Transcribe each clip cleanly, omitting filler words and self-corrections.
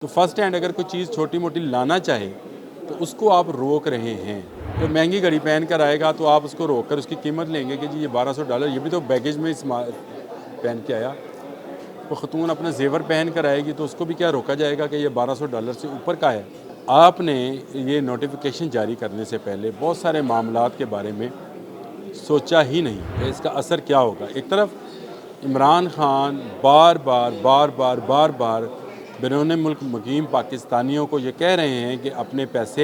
तो first hand अगर कोई चीज़ छोटी मोटी लाना चाहे तो उसको आप रोक रहे हैं। तो महंगी घड़ी पहन कर आएगा तो आप उसको रोक कर उसकी कीमत लेंगे कि जी ये $1200, ये भी तो बैगेज में पहन के आया। वो ख़तून अपना जेवर पहन कर आएगी तो उसको भी क्या रोका जाएगा कि ये $1200 से ऊपर का है। आपने ये नोटिफिकेशन जारी करने से पहले बहुत सारे मामलात के बारे में सोचा ही नहीं कि इसका असर क्या होगा। एक तरफ इमरान खान बार बार बैरून मुल्क मुकीम पाकिस्तानियों को ये कह रहे हैं कि अपने पैसे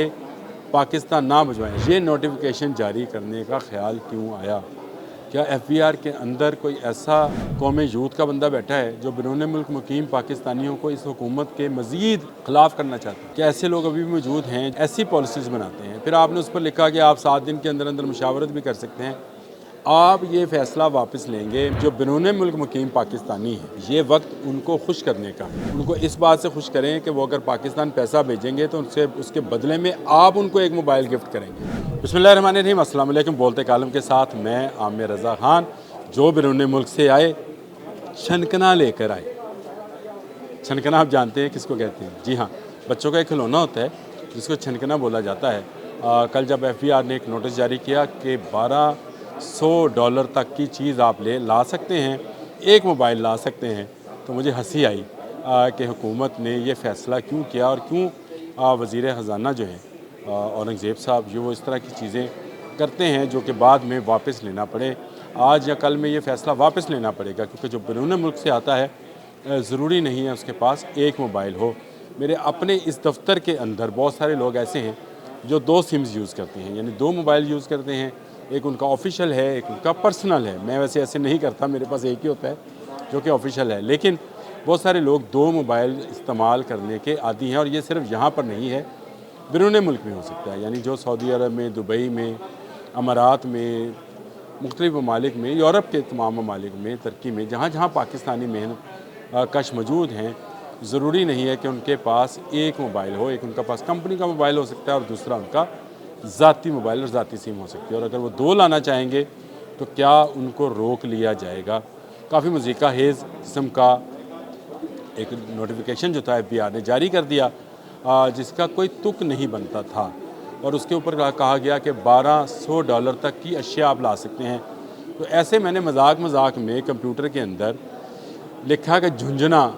पाकिस्तान ना भिजवाएं। ये नोटिफिकेशन जारी करने का ख्याल क्यों आया? क्या FBR के अंदर कोई ऐसा कौम यूथ का बंदा बैठा है जो बैरून मुल्क मुकीम पाकिस्तानियों को इस हुकूमत के मज़ीद ख़िलाफ़ करना चाहता है? क्या ऐसे लोग अभी भी मौजूद हैं? ऐसी पॉलिसीज़ बनाते हैं। फिर आपने उस पर लिखा कि आप 7 दिन के अंदर अंदर मुशावरत भी कर सकते हैं। आप ये फ़ैसला वापस लेंगे। जो बैरून मुल्क मुकीम पाकिस्तानी हैं, ये वक्त उनको खुश करने का, उनको इस बात से खुश करें कि वो अगर पाकिस्तान पैसा भेजेंगे तो उनसे उसके बदले में आप उनको एक मोबाइल गिफ्ट करेंगे। बिस्मिल्लाहिर्रहमानिर्रहीम, अस्सलाम वालेकुम। बोलते कालम के साथ मैं आमिर रज़ा खान, जो बैरून मुल्क से आए छनकना लेकर आए। छनकना आप जानते हैं किसको कहते हैं? जी हाँ, बच्चों का एक खिलौना होता है जिसको छनकना बोला जाता है। कल जब FBR ने एक नोटिस जारी किया कि $1200 तक की चीज़ आप ला सकते हैं, एक मोबाइल ला सकते हैं, तो मुझे हंसी आई कि हुकूमत ने ये फ़ैसला क्यों किया और क्यों वज़ीर ख़ज़ाना जो हैं औरंगज़ेब साहब, जो वो इस तरह की चीज़ें करते हैं जो कि बाद में वापस लेना पड़े। आज या कल में ये फ़ैसला वापस लेना पड़ेगा, क्योंकि जो बैरून मुल्क से आता है ज़रूरी नहीं है उसके पास एक मोबाइल हो। मेरे अपने इस दफ्तर के अंदर बहुत सारे लोग ऐसे हैं जो 2 सिम्स यूज़ करते हैं, यानी 2 मोबाइल यूज़ करते हैं। एक उनका ऑफिशियल है, एक उनका पर्सनल है। मैं वैसे ऐसे नहीं करता, मेरे पास एक ही होता है जो कि ऑफिशियल है। लेकिन बहुत सारे लोग 2 मोबाइल इस्तेमाल करने के आदी हैं, और ये सिर्फ यहाँ पर नहीं है, बैरून मुल्क में हो सकता है। यानी जो सऊदी अरब में, दुबई में, अमारात में, मुख्तलिफ़ ममालिक में, यूरोप के तमाम ममालिक में, तुर्की में, जहाँ जहाँ पाकिस्तानी मेहनत कश मौजूद हैं, ज़रूरी नहीं है कि उनके पास एक मोबाइल हो। एक उनका पास कंपनी का मोबाइल हो सकता है और दूसरा उनका ज़ाती मोबाइल और ज़ाती सिम हो सकती है। और अगर वो 2 लाना चाहेंगे तो क्या उनको रोक लिया जाएगा? काफ़ी मज़ीका हेज़ किस्म का एक नोटिफिकेशन जो था FBR ने जारी कर दिया, जिसका कोई तुक नहीं बनता था, और उसके ऊपर कहा गया कि $1200 तक की अशिया आप ला सकते हैं। तो ऐसे मैंने मजाक में कंप्यूटर के अंदर लिखा कि झुंझुना,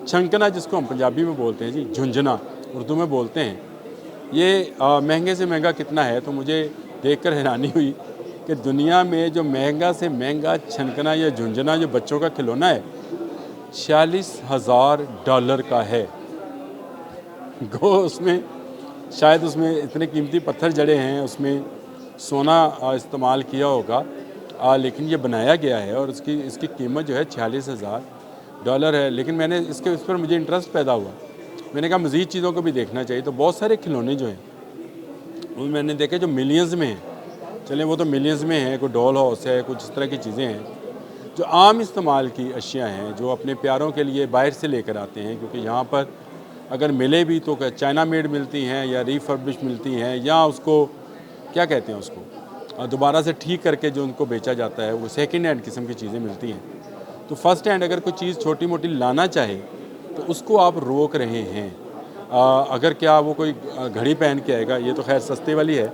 छनकना जिसको हम पंजाबी में बोलते हैं जी, झुंझुना उर्दू में बोलते हैं, ये महंगे से महंगा कितना है? तो मुझे देखकर हैरानी हुई कि दुनिया में जो महंगा से महंगा छनकना या झुंझुना जो बच्चों का खिलौना है, $46,000 का है। गो उसमें शायद उसमें इतने कीमती पत्थर जड़े हैं, उसमें सोना इस्तेमाल किया होगा, लेकिन ये बनाया गया है और इसकी कीमत जो है $46,000 है। लेकिन मैंने इस पर मुझे इंटरेस्ट पैदा हुआ। मैंने कहा मज़ीद चीज़ों को भी देखना चाहिए। तो बहुत सारे खिलौने जो हैं वो मैंने देखे जो मिलियंस में हैं। चलें, वो तो मिलियंस में हैं, कोई डॉल हाउस है, कुछ इस तरह की चीज़ें हैं जो आम इस्तेमाल की अशिया हैं, जो अपने प्यारों के लिए बाहर से लेकर आते हैं, क्योंकि यहाँ पर अगर मिले भी तो चाइना मेड मिलती हैं या रीफर्बिश मिलती हैं, या उसको क्या कहते हैं, उसको दोबारा से ठीक करके जो उनको बेचा जाता है, वो सेकेंड हैंड किस्म की चीज़ें मिलती हैं। तो फर्स्ट हैंड अगर कोई चीज़ छोटी मोटी लाना चाहे तो उसको आप रोक रहे हैं। अगर क्या वो कोई घड़ी पहन के आएगा, ये तो खैर सस्ते वाली है,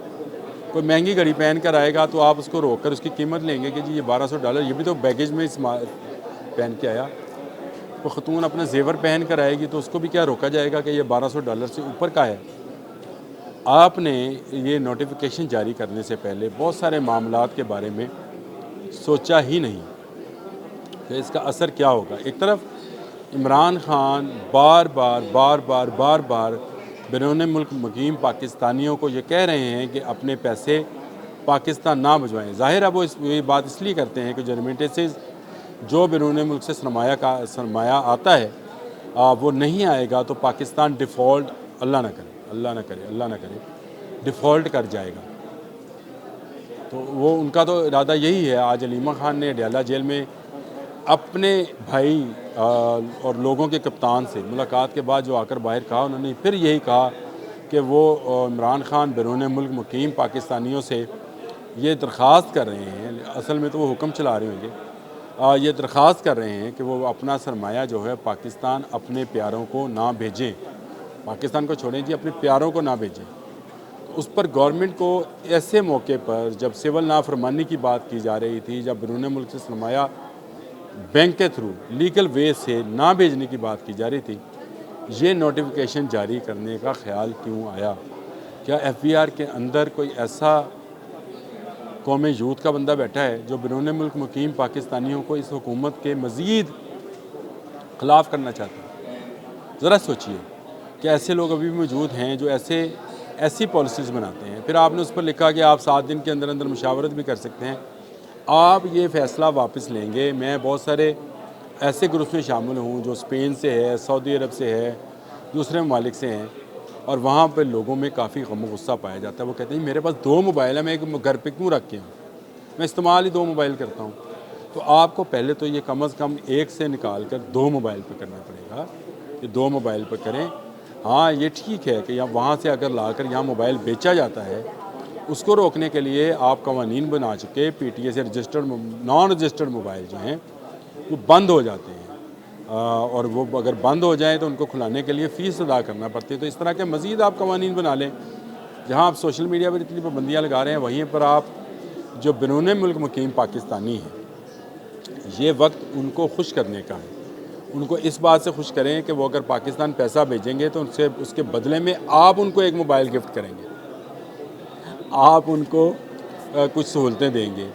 कोई महंगी घड़ी पहन कर आएगा तो आप उसको रोक कर उसकी कीमत लेंगे कि जी ये $1200, ये भी तो बैगेज में पहन के आया। वो ख़तून अपना जेवर पहन कर आएगी तो उसको भी क्या रोका जाएगा कि ये $1200 से ऊपर का है। आपने ये नोटिफिकेशन जारी करने से पहले बहुत सारे मामलात के बारे में सोचा ही नहीं कि इसका असर क्या होगा। एक तरफ इमरान खान बार बार बैरून मुल्क मुकीम पाकिस्तानियों को ये कह रहे हैं कि अपने पैसे पाकिस्तान ना भिजवाएं। ज़ाहिर है वो ये बात इसलिए करते हैं कि जो रेमिटेंसेस जो बैरून मुल्क से सरमाया आता है, वो नहीं आएगा तो पाकिस्तान डिफ़ॉल्ट, अल्लाह ना करे डिफ़ॉल्ट कर जाएगा। तो वो उनका तो इरादा यही है। आज अलीमा खान ने अडयाला जेल में अपने भाई और लोगों के कप्तान से मुलाकात के बाद जो आकर बाहर कहा, उन्होंने फिर यही कहा कि वो इमरान खान बैरून मुल्क मुकीम पाकिस्तानियों से ये दरख्वास्त कर रहे हैं, असल में तो वो हुक्म चला रहे होंगे ये दरख्वास्त कर रहे हैं कि वो अपना सरमाया जो है पाकिस्तान अपने प्यारों को ना भेजें, पाकिस्तान को छोड़ें जी, अपने प्यारों को ना भेजें। तो उस पर गवर्नमेंट को ऐसे मौके पर जब सिविल नाफरमानी की बात की जा रही थी, जब बैरून मुल्क से सरमाया बैंक के थ्रू लीगल वे से ना भेजने की बात की जा रही थी, ये नोटिफिकेशन जारी करने का ख्याल क्यों आया? क्या FBR के अंदर कोई ऐसा कौम यूथ का बंदा बैठा है जो बैरून मुल्क मुकीम पाकिस्तानियों को इस हुकूमत के मज़ीद ख़िलाफ़ करना चाहता है? ज़रा सोचिए कि ऐसे लोग अभी भी मौजूद हैं जो ऐसी पॉलिसीज़ बनाते हैं। फिर आपने उस पर लिखा कि आप 7 दिन के अंदर अंदर मुशावरत भी कर सकते हैं। आप ये फ़ैसला वापस लेंगे। मैं बहुत सारे ऐसे ग्रुप्स में शामिल हूँ जो स्पेन से है, सऊदी अरब से है, दूसरे ममालिक से हैं, और वहाँ पर लोगों में काफ़ी गम गुस्सा पाया जाता है। वो कहते हैं मेरे पास 2 मोबाइल है, मैं एक घर पे क्यों रख के हूँ, मैं इस्तेमाल ही 2 मोबाइल करता हूँ। तो आपको पहले तो ये कम अज़ कम एक से निकाल कर 2 मोबाइल पर करना पड़ेगा, कि 2 मोबाइल पर करें। हाँ, ये ठीक है कि वहाँ से अगर लाकर यहाँ मोबाइल बेचा जाता है, उसको रोकने के लिए आप कवानीन बना चुके। PTA से रजिस्टर्ड नॉन रजिस्टर्ड मोबाइल जो हैं वो बंद हो जाते हैं, और वो अगर बंद हो जाएँ तो उनको खुलाने के लिए फ़ीस अदा करना पड़ती है। तो इस तरह के मज़ीद आप कवानीन बना लें। जहाँ आप सोशल मीडिया पर इतनी पाबंदियाँ लगा रहे हैं, वहीं पर आप जो बैरून मुल्क मुकीम पाकिस्तानी हैं, ये वक्त उनको खुश करने का है। उनको इस बात से खुश करें कि वो अगर पाकिस्तान पैसा भेजेंगे तो उनसे उसके बदले में आप उनको एक मोबाइल गिफ्ट करेंगे, आप उनको कुछ सहूलतें देंगे,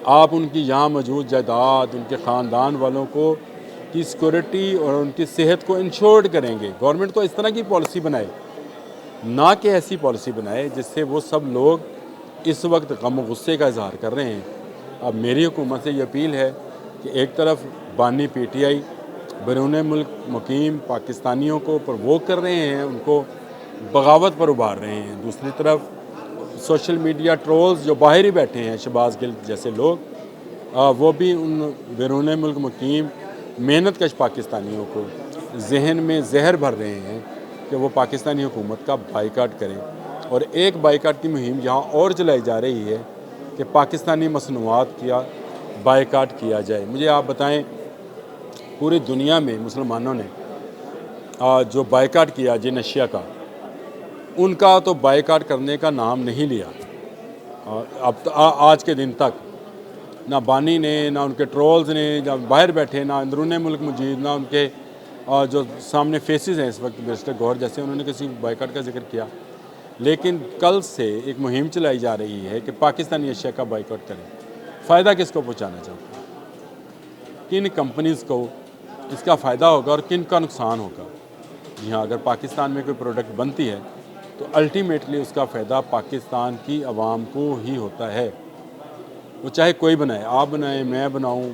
आप उनकी यहाँ मौजूद जायदाद, उनके ख़ानदान वालों को की सिक्योरिटी और उनकी सेहत को इंश्योर्ड करेंगे। गवर्नमेंट तो इस तरह की पॉलिसी बनाए, ना कि ऐसी पॉलिसी बनाए जिससे वो सब लोग इस वक्त गम गुस्से का इजहार कर रहे हैं। अब मेरी हुकूमत से ये अपील है कि एक तरफ बानी PTI बैरून मुल्क मुकीम पाकिस्तानियों को प्रवोक कर रहे हैं, उनको बगावत पर उभार रहे हैं, दूसरी तरफ सोशल मीडिया ट्रोल्स जो बाहर ही बैठे हैं, शहबाज गिल जैसे लोग, वो भी उन बैरून मुल्क मुकीम मेहनत कश पाकिस्तानियों को जहन में जहर भर रहे हैं कि वो पाकिस्तानी हुकूमत का बाइकाट करें। और एक बाइकाट की मुहिम यहाँ और चलाई जा रही है कि पाकिस्तानी मसनूआत का बाइकाट किया जाए। मुझे आप बताएं, पूरी दुनिया में मुसलमानों ने जो बाइकाट किया जिन अशिया का, उनका तो बाइकाट करने का नाम नहीं लिया। अब आज के दिन तक ना बानी ने, ना उनके ट्रोल्स ने, जब बाहर बैठे, ना अंदरून मुल्क मुजीद, ना उनके जो सामने फेसेस हैं इस वक्त मिस्टर गौहर जैसे, उन्होंने किसी बाइकाट का जिक्र किया। लेकिन कल से एक मुहिम चलाई जा रही है कि पाकिस्तानी अशिया का बाइकाट करें। फ़ायदा किसको पहुँचाना चाहते हैं? किन कंपनीज़ को इसका फ़ायदा होगा और किन का नुकसान होगा? जी हाँ, अगर पाकिस्तान में कोई प्रोडक्ट बनती है तो अल्टीमेटली उसका फ़ायदा पाकिस्तान की आवाम को ही होता है। वो चाहे कोई बनाए, आप बनाएं, मैं बनाऊं,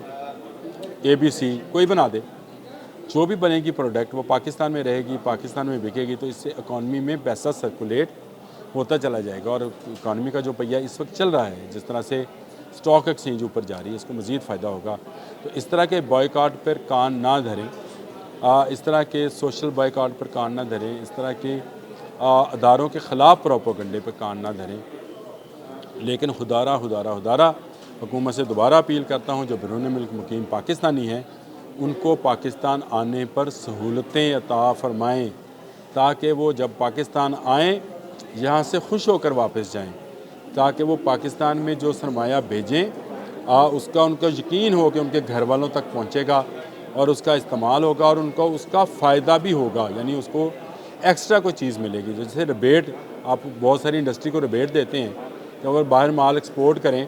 ABC कोई बना दे, जो भी बनेगी प्रोडक्ट वो पाकिस्तान में रहेगी, पाकिस्तान में बिकेगी, तो इससे इकॉनमी में पैसा सर्कुलेट होता चला जाएगा। और इकॉनमी का जो पहिया इस वक्त चल रहा है, जिस तरह से स्टॉक एक्सचेंज ऊपर जा रही है, इसको मज़ीद फ़ायदा होगा। तो इस तरह के बॉयकॉट पर कान ना धरें, इस तरह के सोशल बॉयकॉट पर कान ना धरें, इस तरह के अदारों के ख़िलाफ़ प्रोपेगेंडे पर कान ना धरें। लेकिन खुदारा हुकूमत से दोबारा अपील करता हूँ, जो बैरून मुल्क मुकीम पाकिस्तानी हैं, उनको पाकिस्तान आने पर सहूलतें अता फ़रमाएँ, ताकि वो जब पाकिस्तान आएँ यहाँ से खुश होकर वापस जाएँ, ताकि वो पाकिस्तान में जो सरमाया भेजें उसका उनको यकीन हो कि उनके घर वालों तक पहुँचेगा और उसका इस्तेमाल होगा और उनको उसका फ़ायदा भी होगा, यानी उसको एक्स्ट्रा कोई चीज़ मिलेगी। जैसे रिबेट, आप बहुत सारी इंडस्ट्री को रिबेट देते हैं कि अगर बाहर माल एक्सपोर्ट करें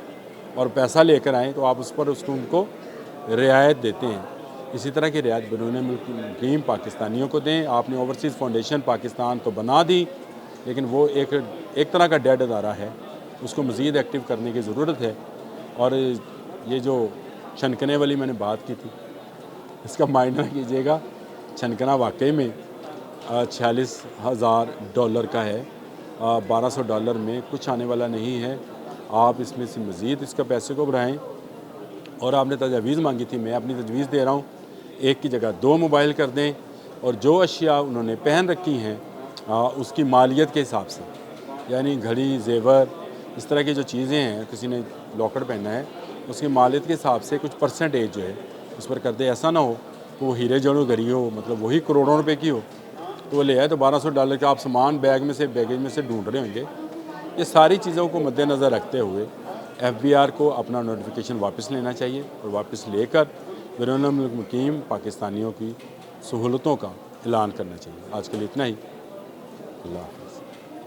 और पैसा लेकर आएँ तो आप उस पर उनको रियायत देते हैं। इसी तरह की रियायत बैरून मुल्क मुकीम पाकिस्तानियों को दें। आपने ओवरसीज़ फाउंडेशन पाकिस्तान तो बना दी, लेकिन वो एक तरह का डेड अदारा है, उसको मज़ीद एक्टिव करने की ज़रूरत है। और ये जो छनकने वाली मैंने बात की थी, इसका माइंड ना कीजिएगा, छनकना वाकई में $46,000 का है, $1200 में कुछ आने वाला नहीं है। आप इसमें से मज़ीद इसका पैसे को बढ़ाएँ। और आपने तजवीज़ मांगी थी, मैं अपनी तजवीज़ दे रहा हूँ, एक की जगह 2 मोबाइल कर दें, और जो अशिया उन्होंने पहन रखी हैं उसकी मालियत के हिसाब से, यानी घड़ी, जेवर, इस तरह की जो चीज़ें हैं, किसी ने लॉकेट पहना है, उसकी मालियत के हिसाब से कुछ परसेंटेज जो है उस पर कर दे। ऐसा ना हो कि वो हीरे जड़ों गरी हो, मतलब वही करोड़ों रुपए की हो, तो वो ले आए तो $1200 का आप सामान बैगेज में से ढूंढ रहे होंगे। ये सारी चीज़ों को मद्देनज़र रखते हुए FBR को अपना नोटिफिकेशन वापस लेना चाहिए और वापस लेकर बैरून मुल्क मुकीम पाकिस्तानियों की सहूलतों का ऐलान करना चाहिए। आज के लिए इतना ही। अल्लाह हाफ़िज़।